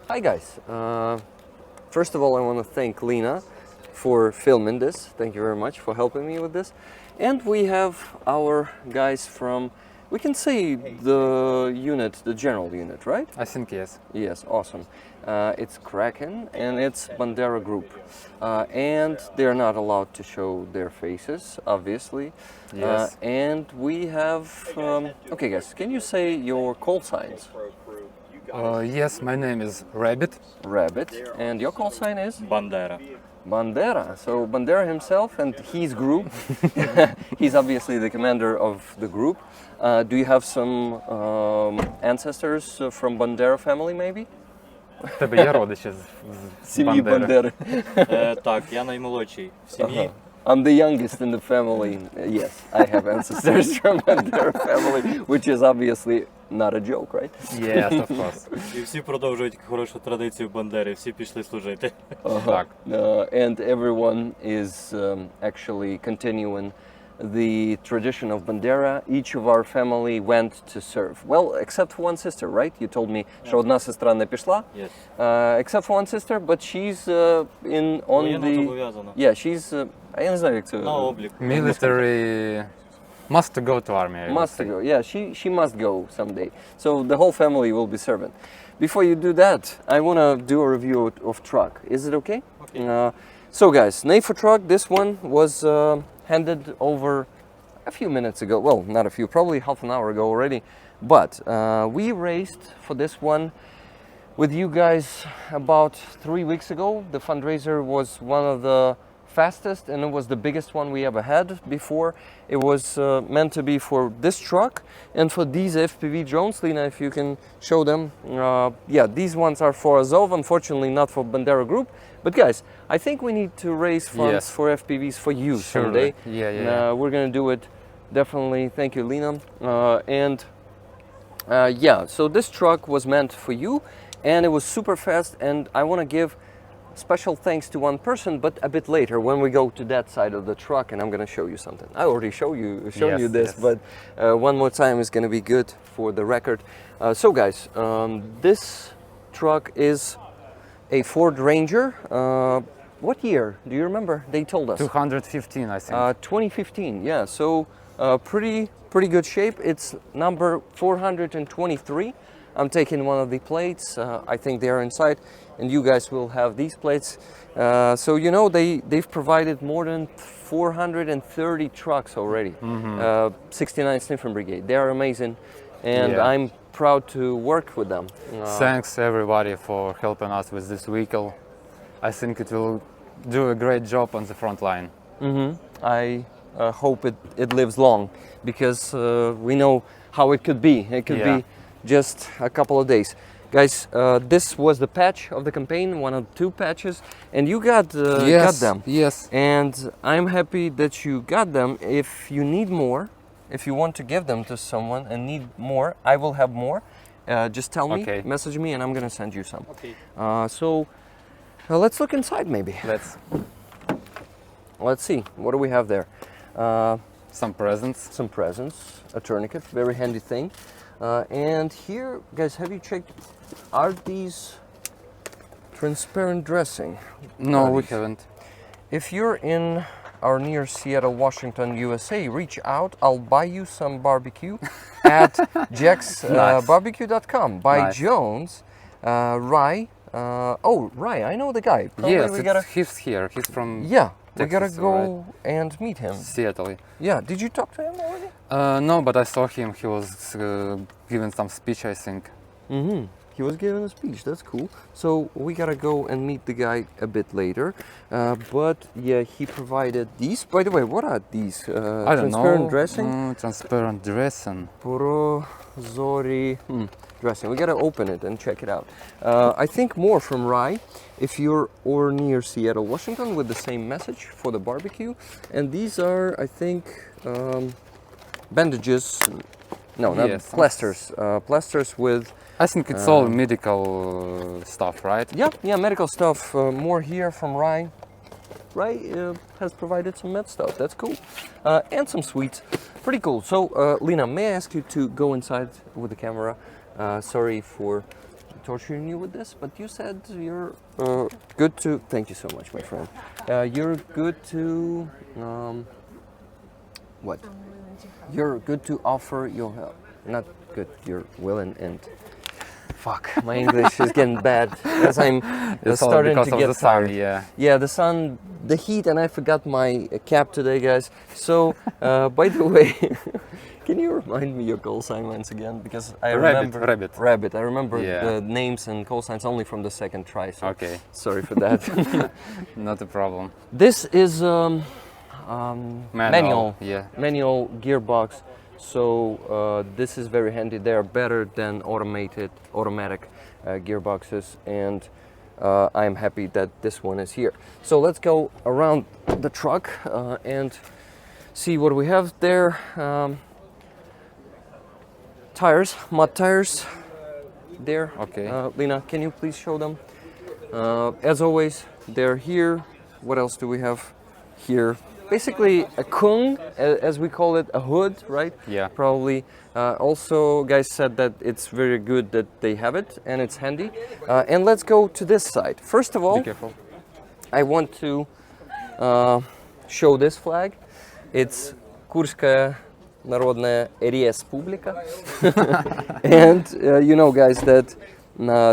Hi guys. First of all, I want to thank Lena for filming this. Thank you very much for helping me with this. And we have our guys from, we can say the unit, the general unit, right? I think yes. Yes, awesome. It's Kraken and it's Bandera group. And they're not allowed to show their faces, obviously. Yes. And we have, okay guys, can you say your call signs? Yes, my name is Rabbit. Rabbit. And your call sign is? Bandera. Bandera. So Bandera himself and his group. He's obviously the commander of the group. Do you have some ancestors from Bandera family, maybe? В тебе є родичі з Сім'ї Бандери? Bandera. Так, я наймолодший в сім'ї. I'm the youngest in the family. Yes, I have ancestors from Bandera family, which is obviously not a joke, right? Yes, of course. І всі продовжують хорошу традицію Бандери, всі пішли служити. Так. And everyone is actually continuing the tradition of Bandera. Each of our family went to serve. Well, except for one sister, right? You told me, що одна сестра не пішла. Yes. Except for one sister, but she's on Воєнно the... зобов'язана. Yeah, she's... я не знаю, як це... На облік. Military must to go to army. I would Must say. go. Yeah, she must go someday. So the whole family will be serving. Before you do that, I want to do a review of truck. Is it okay? Okay. So guys, NAFO truck, this one was handed over a few minutes ago. Well, not a few, probably half an hour ago already. But we raced for this one with you guys about 3 weeks ago. The fundraiser was one of the fastest and it was the biggest one we ever had before. It was meant to be for this truck and for these FPV drones. Lena, if you can show them. Yeah, these ones are for Azov, unfortunately not for Bandera Group. But guys, I think we need to raise funds Yes. for FPVs for you Surely. someday. Yeah. We're gonna do it, definitely. Thank you, Lena. Yeah, so this truck was meant for you and it was super fast, and I want to give special thanks to one person, but a bit later when we go to that side of the truck and I'm going to show you something. I already shown you Yes, this, yes. but one more time is going to be good for the record. So guys, this truck is a Ford Ranger. What year? Do you remember? They told us. 215, I think. 2015, yeah. So pretty good shape. It's number 423. I'm taking one of the plates. I think they are inside, and you guys will have these plates. So you know they've provided more than 430 trucks already. 69 Sniffing Brigade. They are amazing, and Yeah. I'm proud to work with them. Thanks everybody for helping us with this vehicle. I think it will do a great job on the front line. I hope it lives long, because we know how it could be. It could Yeah. be just a couple of days. Guys, this was the patch of the campaign, one of two patches, and you got them. Yes. And I'm happy that you got them. If you need more, if you want to give them to someone and need more, I will have more. Just tell me, Okay. message me, and I'm gonna send you some. Окей. So let's look inside maybe. Let's see, what do we have there? Some presents. Some presents, a tourniquet, very handy thing. And here, guys, have you checked, are these transparent dressing? No, Are we these? haven't. If you're in or near Seattle, Washington, USA, reach out. I'll buy you some barbecue at jacksbarbecue.com. By Nice. Jones, Rye. Rye, I know the guy. Probably Yes, we gotta, he's here. He's from yeah, we gotta Texas, go and meet him. Seattle. Yeah, did you talk to him already? No, but I saw him. He was giving some speech, I think. He was giving a speech, that's cool. So we gotta go and meet the guy a bit later. But yeah, he provided these. By the way, what are these? I don't Transparent know. dressing? Transparent dressing. Prozori dressing. We gotta open it and check it out. I think more from Rye, if you're or near Seattle, Washington, with the same message for the barbecue. And these are, I think, bandages. No, not Yes. plasters. Plasters with. I think it's all medical stuff, right? Yeah, medical stuff. More here from Rye. Rye has provided some med stuff. That's cool. And some sweets. Pretty cool. So, Lena, may I ask you to go inside with the camera? Sorry for torturing you with this, but you said you're good to. Thank you so much, my friend. You're good to. What? You're good to offer your help. Not good. You're willing and. Fuck, my English is getting bad as I'm It's all starting because to of get the sun, tired. yeah. Yeah, the sun, the heat, and I forgot my cap today, guys. So, by the way, can you remind me your call sign once again? Because I remember Rabbit. I remember Yeah. the names and call signs only from the second try. So Okay. sorry for that. Not a problem. This is Manual, yeah. manual gearbox. So this is very handy. They are better than automatic gearboxes, and I'm happy that this one is here. So let's go around the truck and see what we have there. Tires, mud tires there. Okay. Lena, can you please show them? As always, they're here. What else do we have here? Basically a kung, as we call it, a hood, right? Yeah. Probably. Also, guys said that it's very good that they have it and it's handy. And let's go to this side. First of all, Be careful. I want to show this flag. It's Kurskaya Народная Республика. And you know, guys, that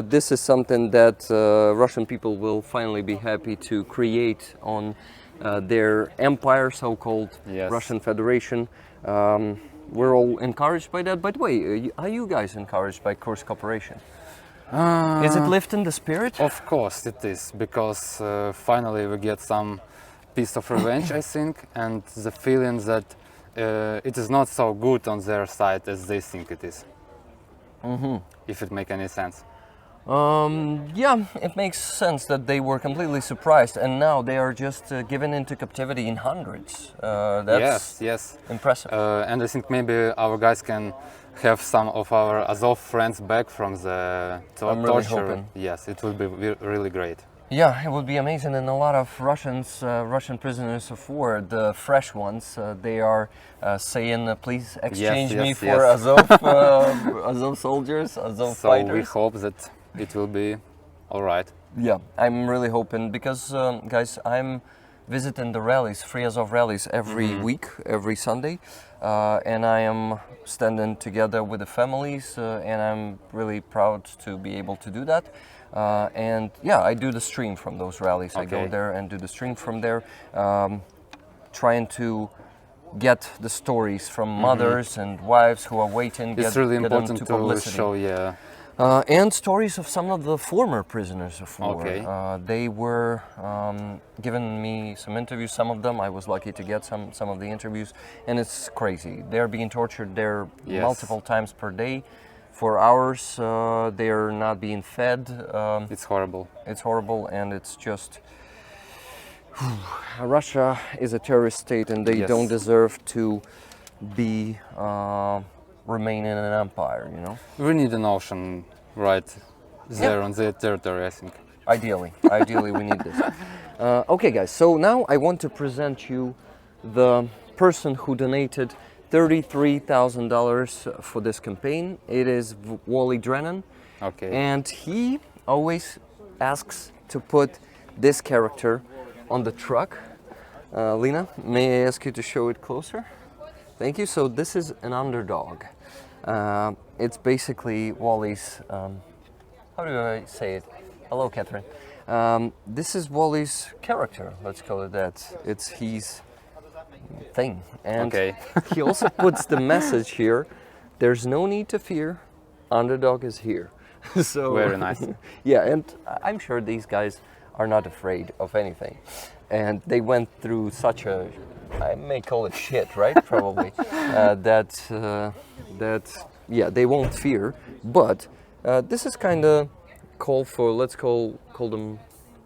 this is something that Russian people will finally be happy to create on their empire, so-called Yes. Russian Federation. We're all encouraged by that. By the way, are you guys encouraged by Kursk operation? Is it lifting the spirit? Of course it is, because finally we get some piece of revenge, I think, and the feeling that it is not so good on their side as they think it is. If it makes any sense. Yeah, it makes sense that they were completely surprised, and now they are just given into captivity in hundreds. That's yes. impressive. And I think maybe our guys can have some of our Azov friends back from the I'm really torture. hoping. Yes, it will be really great. Yeah, it would be amazing, and a lot of Russian prisoners of war, the fresh ones, they are saying, "Please exchange me yes, for yes. Azov, Azov soldiers, Azov So we fighters." hope that it will be all right. Yeah, I'm really hoping, because guys, I'm visiting the rallies, Free Azov rallies, every week, every Sunday, and I am standing together with the families, and I'm really proud to be able to do that. And yeah, I do the stream from those rallies. I go Okay. there and do the stream from there, trying to get the stories from mothers and wives who are waiting. It's really get them important to publicity. show, yeah. And stories of some of the former prisoners of war. Okay. They were giving me some interviews. Some of them I was lucky to get some of the interviews, and it's crazy. They're being tortured there Yes. multiple times per day for hours. They're not being fed. It's horrible. It's horrible, and it's just Russia is a terrorist state, and they Yes. don't deserve to be remain in an empire. You know. We need an ocean right there on their territory, I think. Ideally, we need this. Okay, guys. So now I want to present you the person who donated $33,000 for this campaign. It is Wally Drennan, Okay. and he always asks to put this character on the truck. Lena, may I ask you to show it closer? Thank you. So this is an underdog. It's basically Wally's. How do I say it? Hello, Catherine. This is Wally's character. Let's call it that. It's his thing, and Okay. he also puts the message here. There's no need to fear. Underdog is here. So Very nice. Yeah, and I'm sure these guys are not afraid of anything, and they went through such a, I may call it shit, right? Probably that yeah, they won't fear. But this is kind of call for, let's call them,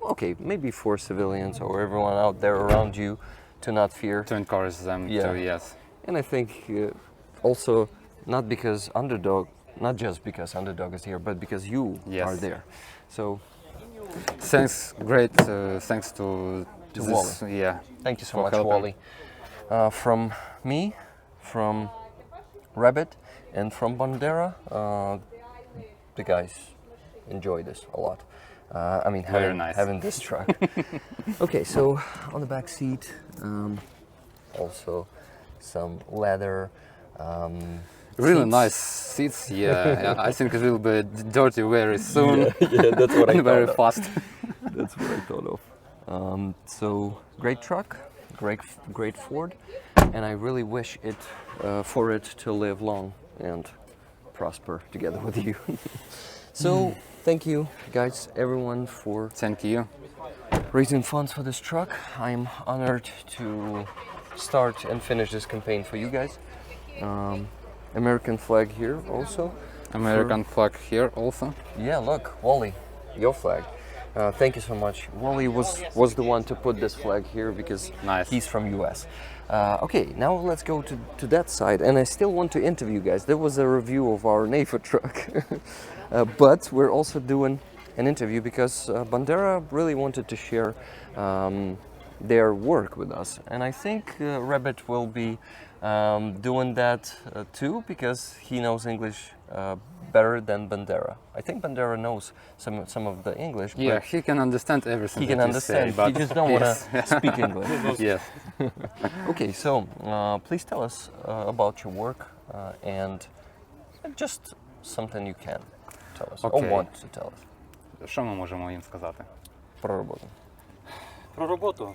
okay, maybe for civilians or everyone out there around you to not fear. To encourage them Yeah. to, yes. And I think also not just because underdog is here, but because you Yes. are there. So Thanks, thanks to this, Wally. Yeah. thank you so For much, helping. Wally. From me, from Rabbit, and from Bandera, the guys enjoy this a lot. I mean, Very nice. having this truck. Okay, so on the back seat, also some leather. Really seats. nice seats. Yeah, I think it will be dirty very soon. Yeah, that's what I and very thought of. fast. That's what I thought of. So great truck, great Ford, and I really wish it for it to live long and prosper together with you. So thank you guys, everyone, for Thank you. raising funds for this truck. I'm honored to start and finish this campaign for you guys. American flag here also. American flag here also. Yeah, look, Wally, your flag. Thank you so much. Wally was the one to put this flag here because Nice. he's from US. Okay, now let's go to that side. And I still want to interview you guys. There was a review of our NAFO truck. But we're also doing an interview because Bandera really wanted to share their work with us. And I think Rabbit will be doing that too because he knows English better than Bandera. I think Bandera knows some of the English. Yeah, But he can understand everything. he can that you understand. Say, but He just don't want yes. to speak English. Yes. Okay, so please tell us about your work and just something you can tell us or Okay. want to tell us. Що ми можемо їм сказати? Про роботу. Про роботу.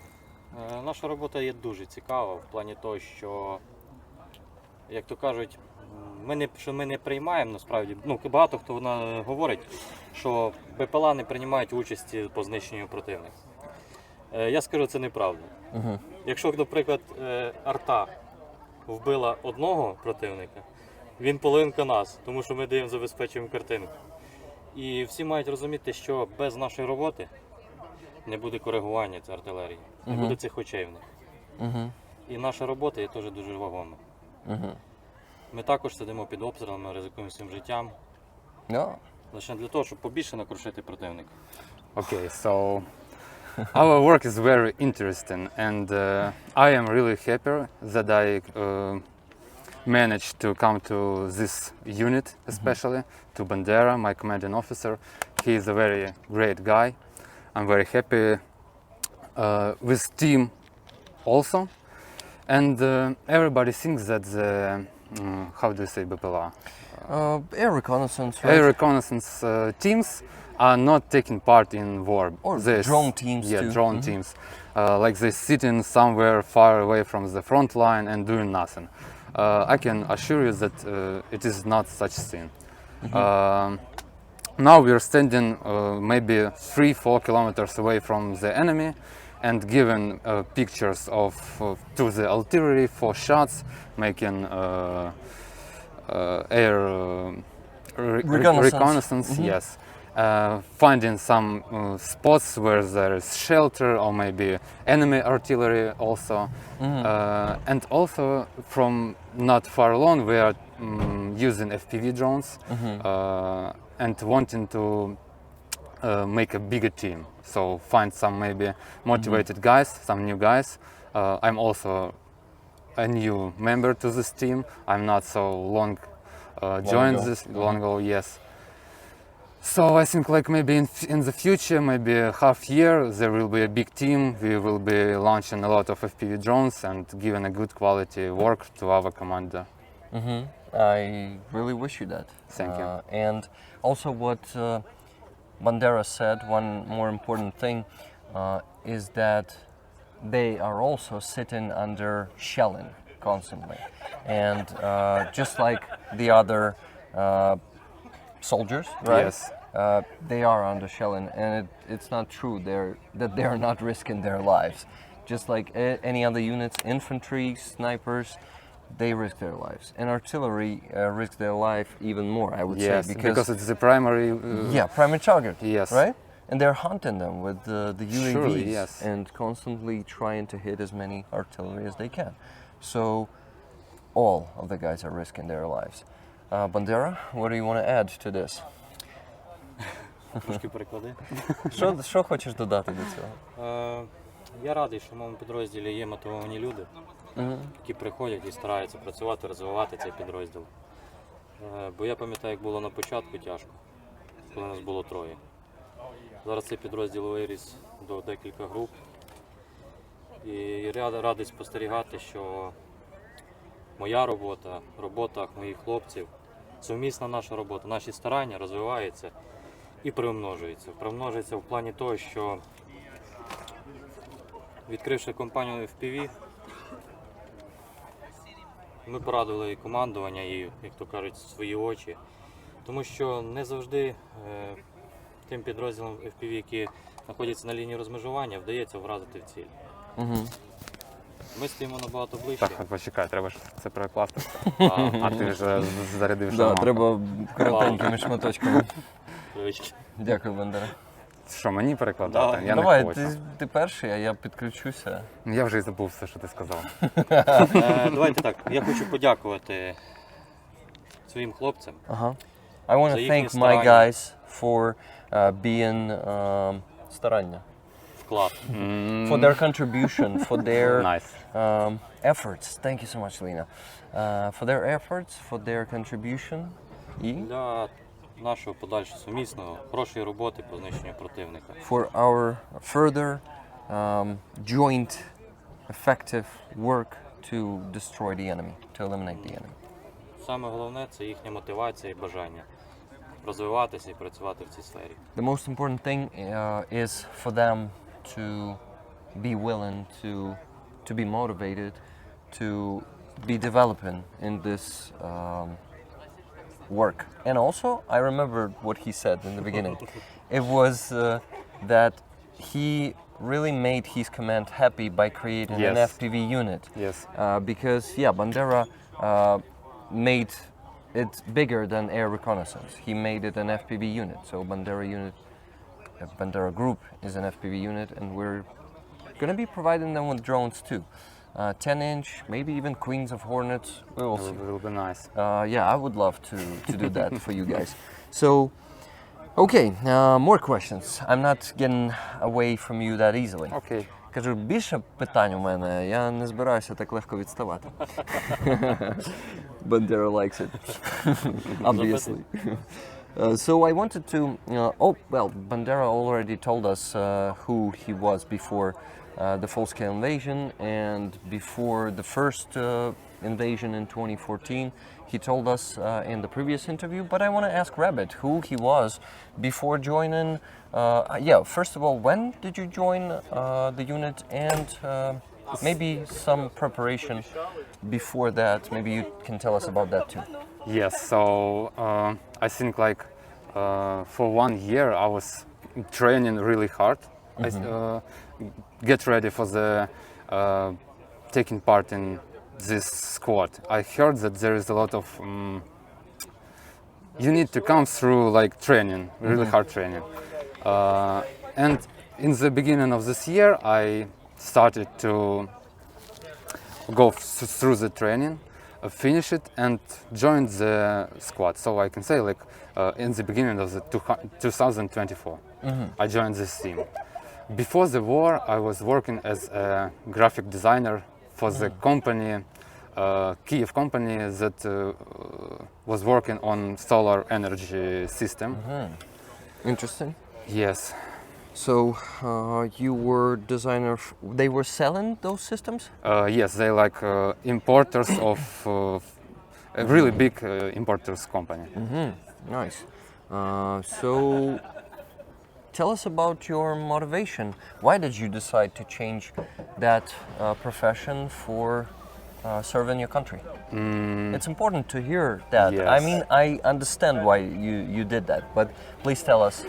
Наша робота є дуже цікава в плані того, що, як то кажуть, ми не приймаємо насправді. Багато хто говорить, що БПЛА не приймають участі по знищенню противника. Я скажу, це неправда. Якщо, наприклад, арта вбила одного противника, він половинка нас, тому що ми даємо забезпечуємо картинку. І всі мають розуміти, що без нашої роботи не буде коригування цієї артилерії, не буде цих очей в них. І наша робота є теж дуже вагома. Ми також сидимо під обстрілами, ризикуємо своїм життям, No. лише для того, щоб побільше накрушити противника. Okay, so our work is very interesting, and I am really happy that I managed to come to this unit, especially to Bandera, my commanding officer. He is a very great guy. I'm very happy with team also, and everybody thinks that the how do you say BPLA? Air reconnaissance, right? Air reconnaissance teams are not taking part in war. Or They drone teams Yeah, too. drone teams. Like they sitting somewhere far away from the front line and doing nothing. I can assure you that it is not such thing. Now we are standing maybe 3-4 kilometers away from the enemy and giving pictures of to the artillery for shots, making air reconnaissance. Yes, finding some spots where there is shelter or maybe enemy artillery also, and also from not far along we are using FPV drones and wanting to make a bigger team. So find some maybe motivated guys, some new guys. I'm also a new member to this team. I'm not so long joined ago. this long ago. Yes. So I think like maybe in the future, maybe half year, there will be a big team. We will be launching a lot of FPV drones and giving a good quality work to our commander. I really wish you that. Thank you. And also what Bandera said, one more important thing, is that they are also sitting under shelling constantly. And just like the other soldiers, right? Yes. They are under shelling, and it's not true that they're not risking their lives. Just like any other units, infantry, snipers, they risk their lives. And artillery risk their life even more, I would Yes, say. because it's the primary. Primary target. Yes. Right? And they're hunting them with the UAVs Surely, yes. and constantly trying to hit as many artillery as they can. So all of the guys are risking their lives. Bandera, what do you want to add to this? Трошки переклади. Що хочеш додати до цього? Я радий, що в моєму підрозділі є мотивовані люди, які приходять і стараються працювати, розвивати цей підрозділ. Бо я пам'ятаю, як було на початку тяжко. коли нас було 3. Зараз цей підрозділ виріс до декілька груп. І радий спостерігати, що моя робота, робота моїх хлопців, сумісна наша робота, наші старання розвиваються і примножуються. Примножується в плані того, що відкривши компанію FPV, ми порадили і командування, і, як то кажуть, свої очі. Тому що не завжди тим підрозділам FPV, які знаходяться на лінії розмежування, вдається вразити в ціль. Угу. Ми стоїмо набагато ближче. Так, почекай, треба ж це перекласти. А, А ти вже зарядив Да, шарманку. треба коротенькими шматочками. привички. Дякую, Бандера. Що, мені перекладати? Да. Я Давай, не хочу. ти перший, а я підключуся. Ну, я вже і забув все, що ти сказав. Давайте так, я хочу подякувати своїм хлопцям. I want За to їхні thank my старання. guys for being старання. Вклад. For their contribution, for their Nice. efforts. Thank you so much, Lena. For their efforts, for their contribution. І Для нашого подальшого сумісного, хорошої роботи по знищенню противника. for our further joint effective work to destroy the enemy, to eliminate the enemy. Саме головне це їхня мотивація і бажання розвиватися і працювати в цій сфері. The most important thing is for them to be willing to be motivated, to be developing in this work. And also, I remember what he said in the beginning. It was that he really made his command happy by creating an Yes. FPV unit. Yes. Because, yeah, Bandera made it bigger than air reconnaissance. He made it an FPV unit. So Bandera Group is an FPV unit, and we're going to be providing them with drones too. 10-inch, maybe even Queens of Hornets. We will see. It will be nice. Yeah, I would love to do that for you guys. So, okay, more questions. I'm not getting away from you that easily. Окей. Кажу, більше питань у мене, я не збираюся так легко відставати. Bandera likes it, obviously. So I wanted to, Bandera already told us who he was before the full-scale invasion and before the first invasion in 2014. He told us in the previous interview, but I want to ask Rabbit who he was before joining. First of all, when did you join the unit, and maybe some preparation before that? Maybe you can tell us about that too. Yes, so I think like for 1 year I was training really hard. I get ready for the taking part in this squad. I heard that there is a lot of you need to come through like training, really hard training. And in the beginning of this year, I started to go through the training, finish it, and join the squad. So I can say like in the beginning of the 2024, I joined this team. Before the war, I was working as a graphic designer for the company, Kiev company that was working on solar energy system. Interesting. Yes. So you were designer. They were selling those systems. Yes, they like importers of a really big importers company. Nice. So tell us about your motivation. Why did you decide to change that profession for serving your country? It's important to hear that. I Yes. mean, I understand why you did that, but please tell us.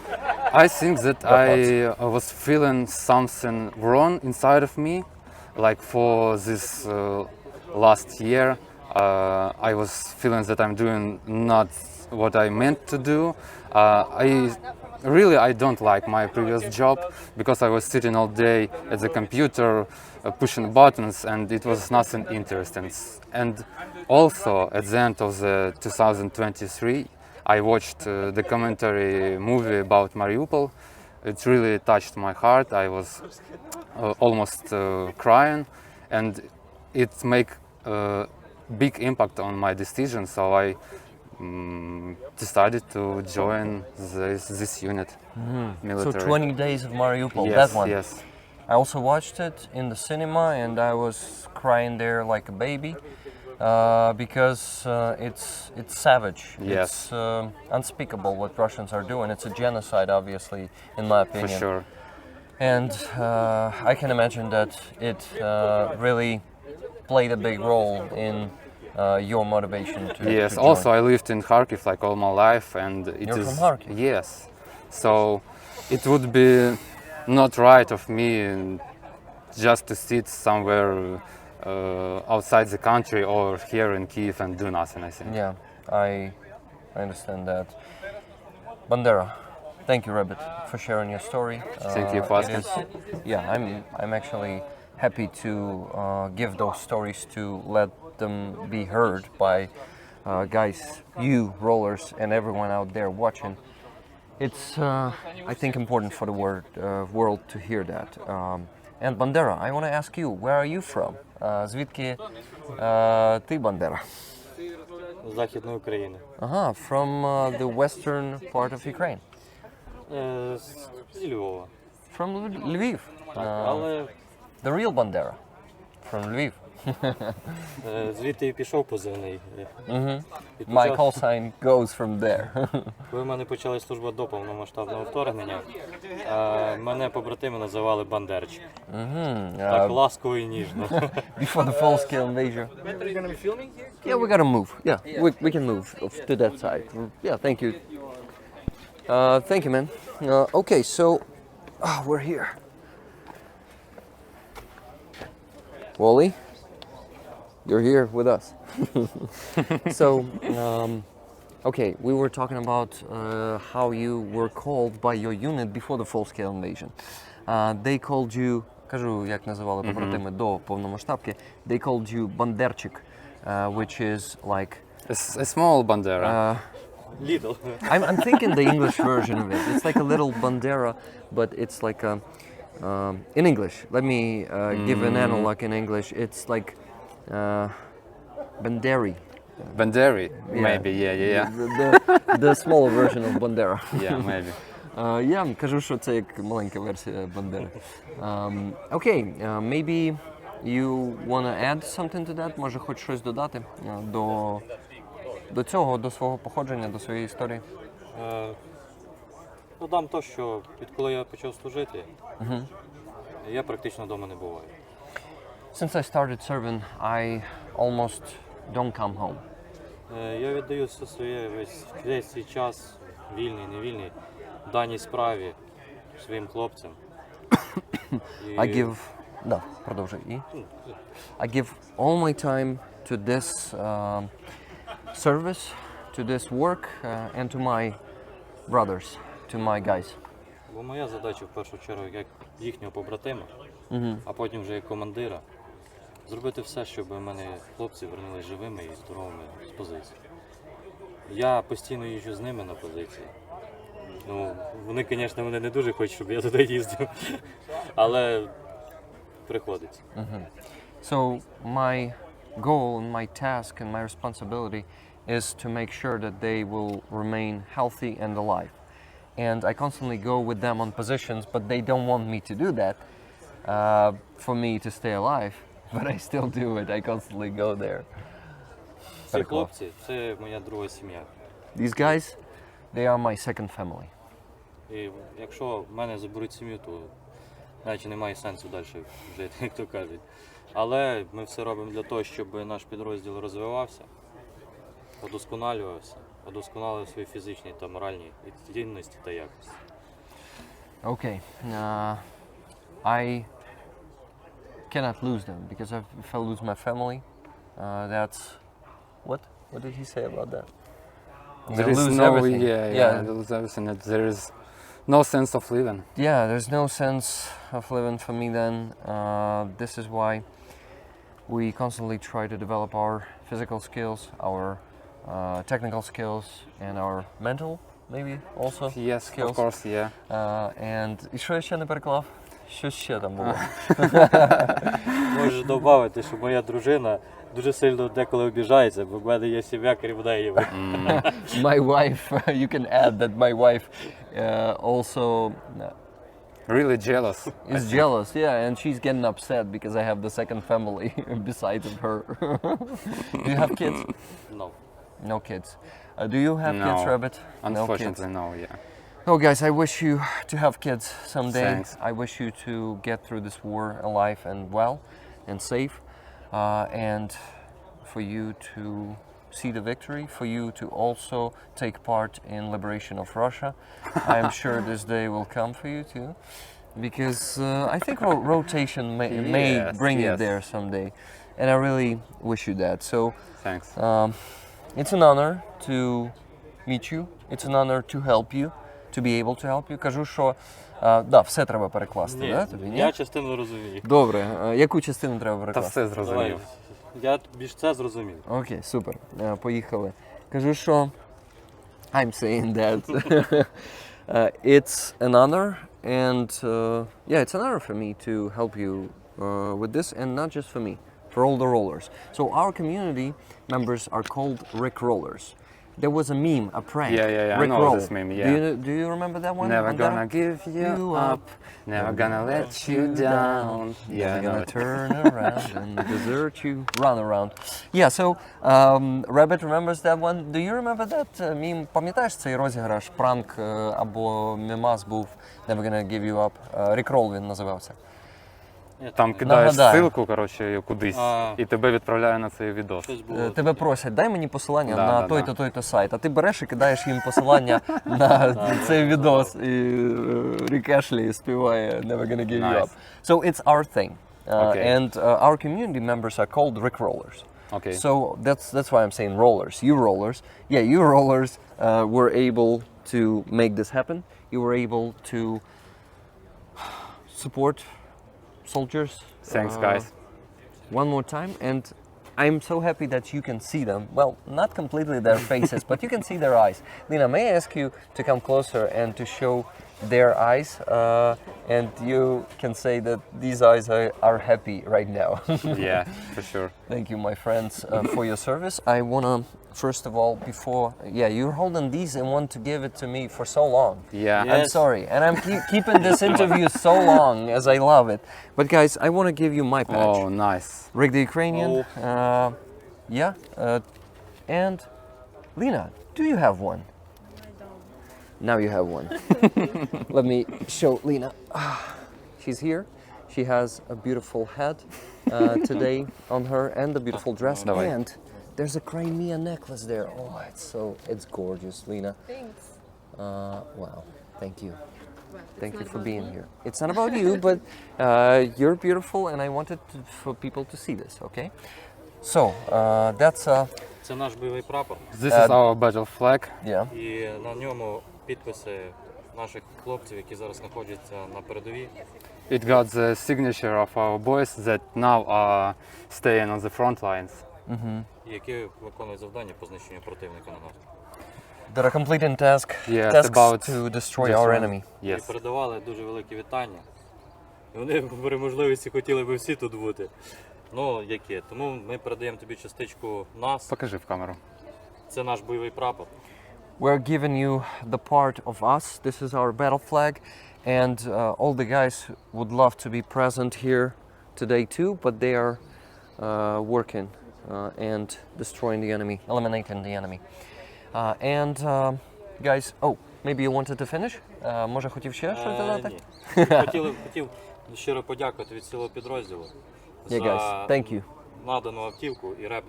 I think that I was feeling something wrong inside of me. Like for this last year, I was feeling that I'm doing not what I meant to do. I don't like my previous job because I was sitting all day at the computer pushing buttons, and it was nothing interesting. And also at the end of the 2023, I watched the documentary movie about Mariupol. It really touched my heart. I was almost crying, and it made a big impact on my decision. So I decided to join this unit, So military. 20 days of Mariupol, Yes, that one. yes. I also watched it in the cinema and I was crying there like a baby because it's savage. Yes. It's unspeakable what Russians are doing. It's a genocide, obviously, in my For opinion. sure. And I can imagine that it really played a big role in your motivation to Yes. to join. Also, I lived in Kharkiv like all my life, and it You're is from Kharkiv? yes. So it would be not right of me just to sit somewhere outside the country or here in Kiev and do nothing. I think. Yeah, I understand that. Bandera, thank you, Rabbit, for sharing your story. Thank you for it asking. is- yeah, I'm actually happy to give those stories to let them be heard by guys, you rollers, and everyone out there watching. It's I think important for the world to hear that. And Bandera, I want to ask you, where are you from? Звідки ти, Bandera? З Західної України. From the western part of Ukraine. Зі Львова. From Lviv. Але The real Bandera. From Lviv. звідти і пішов позивний. І My call sign goes from there. Коли в мене почалась служба до повномасштабного вторгнення, мене побратими називали Бандерчик. Так ласково і ніжно. Before the full-scale invasion. Yeah, we gotta move. Yeah, we can move to that side. Yeah, thank you. Thank you, man. Okay, so we're here. Wally, you're here with us. So, okay, we were talking about how you were called by your unit before the full-scale invasion. They called you, кажу, як називали побратими до повномасштабки, they called you Banderchik, which is like... A small Bandera. Лідл. I'm thinking the English version of it. It's like a little bandera, but it's like a... in English, let me give an analog in English. It's like Banderi. Banderi, maybe. Yeah. The smaller version of Bandera. Yeah, maybe. Я кажу, що це як маленька версія Бандери. Okay, maybe you want to add something to that? Може, хоч щось додати до цього, до свого походження, до своєї історії? Додам то, що відколи я почав служити, я практично вдома не буваю. Since I started serving, I almost don't come home. Я віддаю все своє, весь свій час, вільний, невільний, даній справі, своїм хлопцям. I give... Да, продовжуй. I give all my time to this service, to this work, and to my brothers, to my guys. Бо моя задача в першу чергу як їхнього побратима, а потім вже як командира, зробити все, щоб в мене хлопці вернулись живими і здоровими з позиції. Я постійно їжджу з ними на позиції. Ну, вони, звісно, мене не дуже хочуть, щоб я туди їздив, але приходиться. So my goal and my task and my responsibility is to make sure that they will remain healthy and alive. And I constantly go with them on positions, but they don't want me to do that for me to stay alive. But I still do it. I constantly go there. Ці хлопці – це моя друга сім'я. These guys, they are my second family. І якщо в мене заберуть сім'ю, то навіть немає сенсу далі жити, як то кажуть. Але ми все робимо для того, щоб наш підрозділ розвивався, удосконалив свої фізичні та моральні цінності та якості. Okay. I cannot lose them because if I lose my family, that's what? What did he say about that? There They'll is lose no, everything. there is everything. There is no sense of living. Yeah, there's no sense of living for me then. This is why we constantly try to develop our physical skills, our technical skills, and our mental, maybe also Yes, skills. of course, yeah. And і що я ще не переклав? Що ще там було? Можеш додати, що моя дружина дуже сильно деколи обіжається, бо в мене є сім'я, крім неї. My wife, you can add that my wife also Really jealous. is jealous, yeah, and she's getting upset because I have the second family besides of her. Do you have kids? No. No kids. Do you have kids, No. Rabbit? Unfortunately, no, yeah. Oh, guys, I wish you to have kids someday. Thanks. I wish you to get through this war alive and well and safe, and for you to see the victory, for you to also take part in liberation of Russia. I am sure this day will come for you too, because I think rotation may Yes, bring you yes. there someday, and I really wish you that. So Thanks. it's an honor to meet you. It's an honor to help you, to be able to help you. Кажу, що да, все треба перекласти, да, тобі, ні? Я частину розумію. Добре, яку частину треба Та перекласти? все Давай, зрозумів. я більш це зрозумів. Окей, супер. Поїхали. Кажу, що I'm saying that it's an honor and yeah, it's an honor for me to help you with this, and not just for me, for all the rollers. So our community members are called Rick Rollers. There was a meme, a prank. Yeah, I Rick know Roll. this meme, yeah. Do you remember that one? Never Bandera? gonna give you up, never gonna let you down. Yeah, I Never know gonna it. turn around and desert you. Run around. Yeah, so Rabbit remembers that one. Do you remember that meme? Пам'ятаєш цей розіграш, пранк або мемас був Never gonna give you up? Rick Roll він називався. Там кидаєш Нагадаю. ссылку, коротше, кудись, А. і тебе відправляє на цей відос. Щось було. Тебе просять, дай мені посилання Да, на да, той-то, да. той-то сайт, а ти береш і кидаєш їм посилання на цей відос, і Рік Ешлі співає Never gonna give you Nice. up. So it's our thing. Okay. And our community members are called Rick Rollers. Окей. So that's why I'm saying rollers. You rollers, yeah, you rollers were able to make this happen. You were able to support soldiers. Thanks, guys. One more time, and I'm so happy that you can see them. Well, not completely their faces, but you can see their eyes. Lina, may I ask you to come closer and to show their eyes? And you can say that these eyes are happy right now. Yeah, for sure. Thank you, my friends, for your service. I want to, first of all, yeah, you're holding these and want to give it to me for so long. Yeah. I'm Yes. sorry, and I'm keeping this interview so long as I love it. But guys, I want to give you my patch. Oh, nice. Rick the Ukrainian, and Lena, do you have one? I don't. Now you have one. Let me show Lena. She's here. She has a beautiful hat today on her, and a beautiful dress. Давай. And there's a Crimea necklace there. Oh, it's gorgeous, Lena. Thanks. Wow, thank you. Well, it's Thank you not for about being me. here. It's not about you, but you're beautiful, and I wanted for people to see this. Okay. So that's Це наш бойовий прапор, This is our battle flag. yeah. і на ньому підписи наших хлопців, які зараз знаходяться на передовій. It got the signature of our boys that now are staying on the front lines. Які виконують завдання по знищенню противника на нас. That are completing Yes, tasks about to destroy our enemy. І Yes. передавали дуже велике вітання. І вони при можливості хотіли би всі тут бути. Ну, яке. Тому ми передаємо тобі частичку нас. Покажи в камеру. Це наш бойовий прапор. We're giving you the part of us. This is our battle flag, and all the guys would love to be present here today too, but they are working and destroying the enemy, eliminating the enemy. And guys, oh, maybe you wanted to finish? Може хотів ще щось додати? Ні. Хотів щиро подякувати від цілого підрозділу Yeah, guys, thank you. надану автівку і реп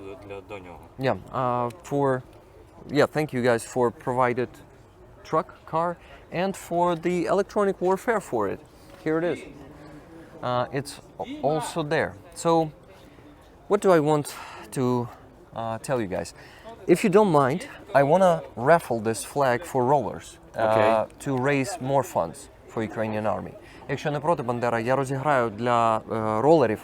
до нього. Yeah, thank you guys for provided truck, car, and for the electronic warfare for it. Here it is. It's also there. So, what do I want to tell you guys? If you don't mind, I want to raffle this flag for rollers Okay. to raise more funds for Ukrainian army. Якщо не проти, Бандера, я розіграю для ролерів,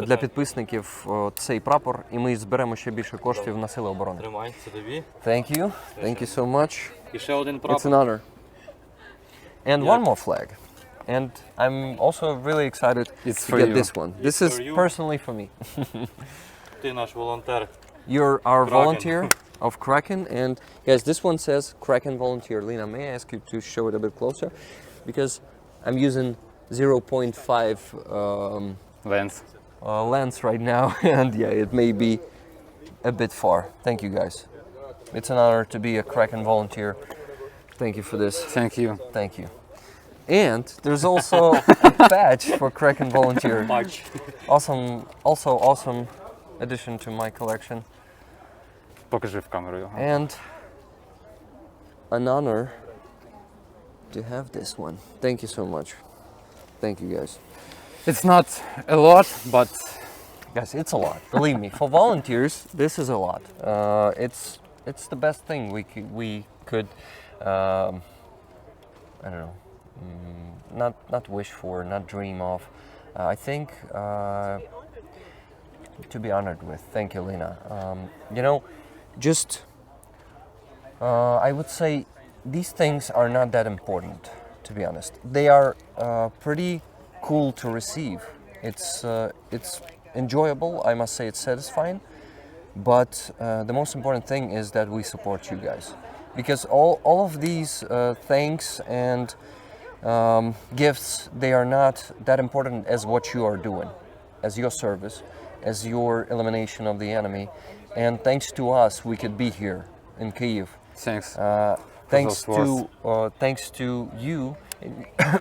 для підписників цей прапор, і ми зберемо ще більше коштів на сили оборони. Тримай, це тобі. Thank you. Thank you so much. І ще один It's прапор. an honor. And one more flag. And I'm also really excited It's to for get you. this one. This is for you. personally for me. Ти наш волонтер. You're our Kraken. volunteer of Kraken, and guys, this one says Kraken volunteer. Lena, may I ask you to show it a bit closer? Because I'm using 0.5 Lens. lens right now, and yeah, it may be a bit far. Thank you, guys. It's an honor to be a Kraken volunteer. Thank you for this. Thank you. Thank you. And there's also a badge for Kraken volunteer. Матч. Awesome, also awesome addition to my collection. Покажи в камеру його. And an honor to have this one. Thank you so much. Thank you, guys. It's not a lot, but Guys, it's a lot. Believe me, for volunteers, this is a lot. It's the best thing we could I don't know, not wish for, not dream of. I think to be honored with. Thank you, Lena. You know, just I would say these things are not that important, to be honest. They are pretty cool to receive. It's enjoyable. I must say it's satisfying. But the most important thing is that we support you guys, because all of these thanks and gifts, they are not that important as what you are doing, as your service, as your elimination of the enemy. And thanks to us, we could be here in Kyiv. thanks. Thanks those to thanks to you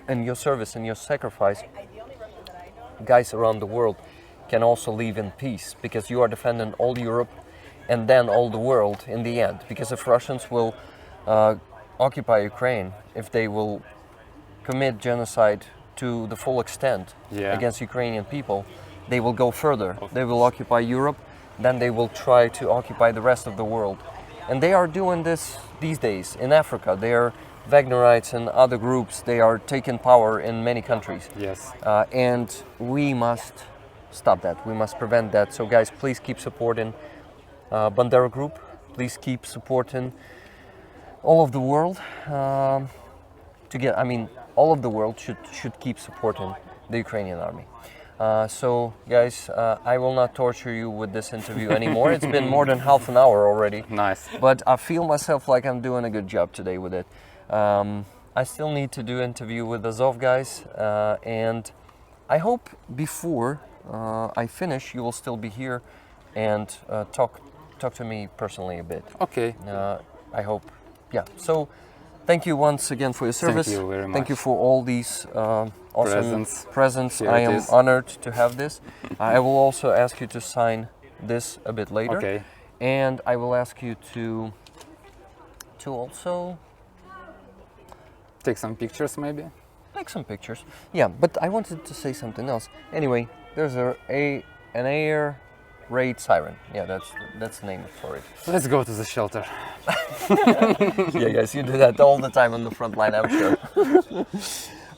and your service and your sacrifice, guys around the world can also live in peace, because you are defending all Europe and then all the world in the end. Because if Russians will occupy Ukraine, if they will commit genocide to the full extent Yeah. against Ukrainian people, they will go further. They will occupy Europe, then they will try to occupy the rest of the world. And they are doing this these days in Africa. They are Wagnerites and other groups. They are taking power in many countries. Yes. And we must stop that. We must prevent that. So guys, please keep supporting Bandera Group. Please keep supporting all of the world. All of the world should keep supporting the Ukrainian army. So guys, I will not torture you with this interview anymore. It's been more than half an hour already. Nice. But I feel myself like I'm doing a good job today with it. I still need to do interview with Azov guys, and I hope before I finish, you will still be here and talk to me personally a bit. Okay. I hope. Yeah. So thank you once again for your service. Thank you very much. Thank you for all these awesome presents. Here I it am is. honored to have this. I will also ask you to sign this a bit later. Okay. And I will ask you to also Take some pictures maybe. take some pictures. Yeah, but I wanted to say something else. Anyway, there's an air raid siren. Yeah, that's the name for it. Let's go to the shelter. Yeah, guys, you do that all the time on the front line, I'm sure.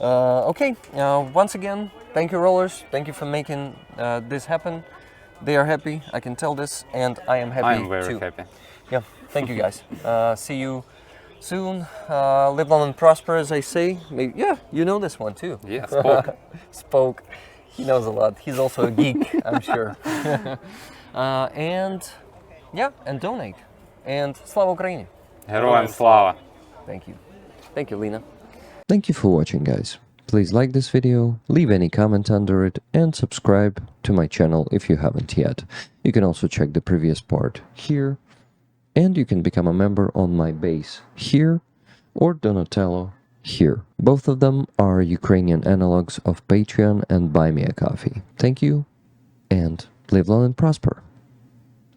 Okay, once again, thank you, rollers. Thank you for making this happen. They are happy, I can tell this, and I am happy I'm very too. happy. Yeah, thank you, guys. See you soon. Live long and prosper, as I say. Maybe, yeah, you know this one too. Yeah, spoke. Spoke. He knows a lot. He's also a geek, I'm sure. And yeah, and donate. And Slava Ukraini. Героям слава! Thank you. Thank you, Lena. Thank you for watching, guys. Please like this video, leave any comment under it, and subscribe to my channel if you haven't yet. You can also check the previous part here, and you can become a member on my base here, or Donatello here. Both of them are Ukrainian analogs of Patreon and Buy Me a Coffee. Thank you, and live long and prosper.